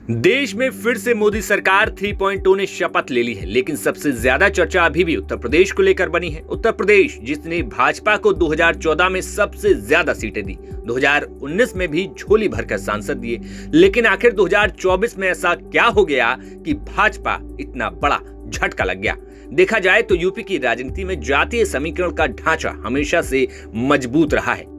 देश में फिर से मोदी सरकार 3.0 ने शपथ ले ली है, लेकिन सबसे ज्यादा चर्चा अभी भी उत्तर प्रदेश को लेकर बनी है। उत्तर प्रदेश जिसने भाजपा को 2014 में सबसे ज्यादा सीटें दी, 2019 में भी झोली भरकर सांसद दिए, लेकिन आखिर 2024 में ऐसा क्या हो गया कि भाजपा इतना बड़ा झटका लग गया। देखा जाए तो यूपी की राजनीति में जातीय समीकरण का ढांचा हमेशा से मजबूत रहा है।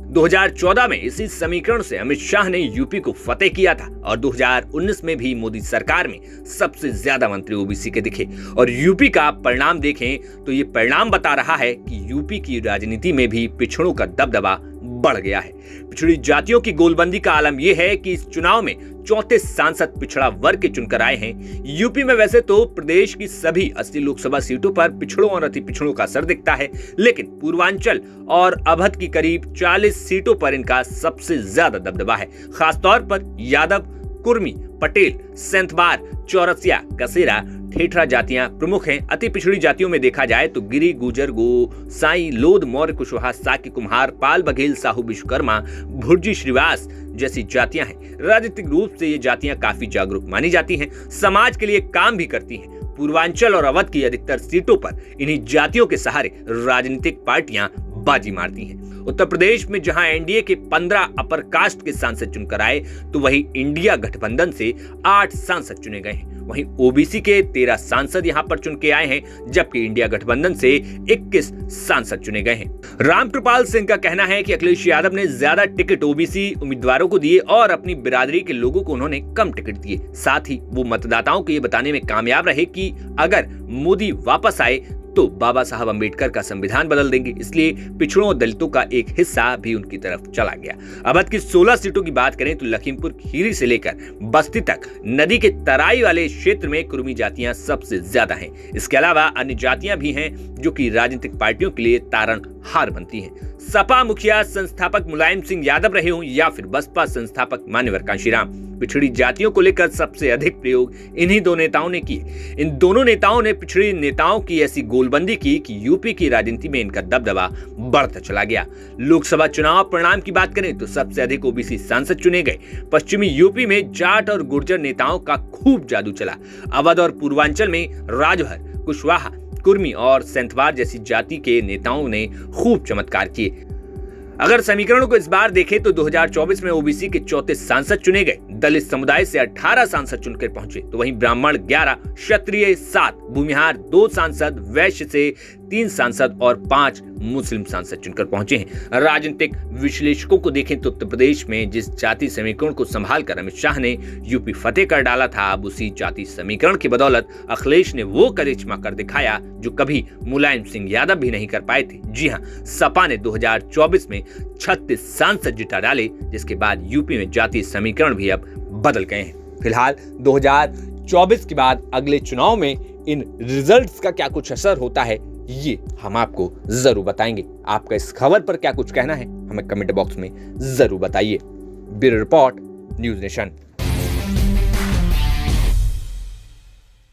2014 में इसी समीकरण से अमित शाह ने यूपी को फतेह किया था और 2019 में भी मोदी सरकार में सबसे ज्यादा मंत्री ओबीसी के दिखे। और यूपी का परिणाम देखें तो ये परिणाम बता रहा है कि यूपी की राजनीति में भी पिछड़ों का दबदबा बढ़ गया है। पिछड़ी जातियों की गोलबंदी का आलम यह है कि इस चुनाव में 34 सांसद पिछड़ा वर्ग के चुनकर आए हैं। यूपी में वैसे तो प्रदेश की सभी 80 लोकसभा सीटों पर पिछड़ों और अति पिछड़ों का असर दिखता है, लेकिन पूर्वांचल और अवध की करीब 40 सीटों पर इनका सबसे ज्यादा दबदबा है। खासतौर पर यादव, कुर्मी, पटेल, सेंथवार, चौरसिया, कसेरा, ठेठरा जातियां प्रमुख हैं। अति पिछड़ी जातियों में देखा जाए तो गिरी, गुजर, गोसाई, लोध, मौर्य, कुशवाहा, साकी, कुम्हार, पाल, बघेल, साहू, विश्वकर्मा, भुर्जी, श्रीवास जैसी जातियां हैं। राजनीतिक रूप से ये जातियां काफी जागरूक मानी जाती हैं, समाज के लिए काम भी करती हैं। पूर्वांचल और अवध की अधिकतर सीटों पर इन्हीं जातियों के सहारे राजनीतिक पार्टियां बाजी मारती हैं। उत्तर प्रदेश में जहां एनडीए के 15 अपर कास्ट के सांसद चुनकर आए, तो वहीं इंडिया गठबंधन से 8 सांसद चुने गए हैं। वहीं ओबीसी के 13 सांसद यहां पर चुन के आए हैं, जबकि इंडिया गठबंधन से 21 सांसद चुने गए हैं। रामकृपाल सिंह का कहना है कि अखिलेश यादव ने ज्यादा टिकट ओबीसी उम्मीदवारों को दिए और अपनी बिरादरी के लोगों को उन्होंने कम टिकट दिए। साथ ही वो मतदाताओं को ये बताने में कामयाब रहे कि अगर मोदी वापस आए तो बाबा साहब अंबेडकर का संविधान बदल देंगे, इसलिए पिछड़ों और दलितों का एक हिस्सा भी उनकी तरफ चला गया। अवध की 16 सीटों की बात करें तो लखीमपुर खीरी से लेकर बस्ती तक नदी के तराई वाले क्षेत्र में कुर्मी जातियां सबसे ज्यादा हैं। इसके अलावा अन्य जातियां भी हैं जो कि राजनीतिक पार्टियों के लिए तारणहार बनती हैं। सपा मुखिया संस्थापक मुलायम सिंह यादव रहे हों या फिर बसपा संस्थापक मान्यवर कांशीराम, पिछड़ी जातियों को लेकर सबसे अधिक प्रयोग इन्हीं दो नेताओं ने किए। इन दोनों नेताओं ने पिछड़ी नेताओं की ऐसी गोलबंदी की कि यूपी की राजनीति में इनका दबदबा बढ़ता चला गया। लोकसभा चुनाव परिणाम की बात करें तो सबसे अधिक ओबीसी सांसद चुने गए। पश्चिमी यूपी में जाट और गुर्जर नेताओं का खूब जादू चला। अवध और पूर्वांचल में राजभर, कुशवाहा, कुर्मी और सेंथवार जैसी जाति के नेताओं ने खूब चमत्कार किए। अगर समीकरणों को इस बार देखें तो 2024 में ओबीसी के 34 सांसद चुने गए, दलित समुदाय से 18 सांसद चुनकर पहुंचे, तो वहीं ब्राह्मण 11, क्षत्रिय 7, भूमिहार 2 सांसद, वैश्य से 3 सांसद और 5 मुस्लिम सांसद चुनकर पहुंचे हैं। राजनीतिक विश्लेषकों को देखें तो उत्तर प्रदेश में जिस जाति समीकरण को संभालकर अमित शाह ने यूपी फतेह कर डाला था, अब उसी जाति समीकरण की बदौलत अखिलेश ने वो करिश्मा कर दिखाया जो कभी मुलायम सिंह यादव भी नहीं कर पाए थे। जी हां, सपा ने 2024 में 36 सांसद जिता डाले, जिसके बाद यूपी में जातीय समीकरण भी अब बदल गए हैं। फिलहाल 2024 के बाद अगले चुनाव में इन रिजल्ट्स का क्या कुछ असर होता है, ये हम आपको जरूर बताएंगे। आपका इस खबर पर क्या कुछ कहना है, हमें कमेंट बॉक्स में जरूर बताइए। Bureau report, news nation.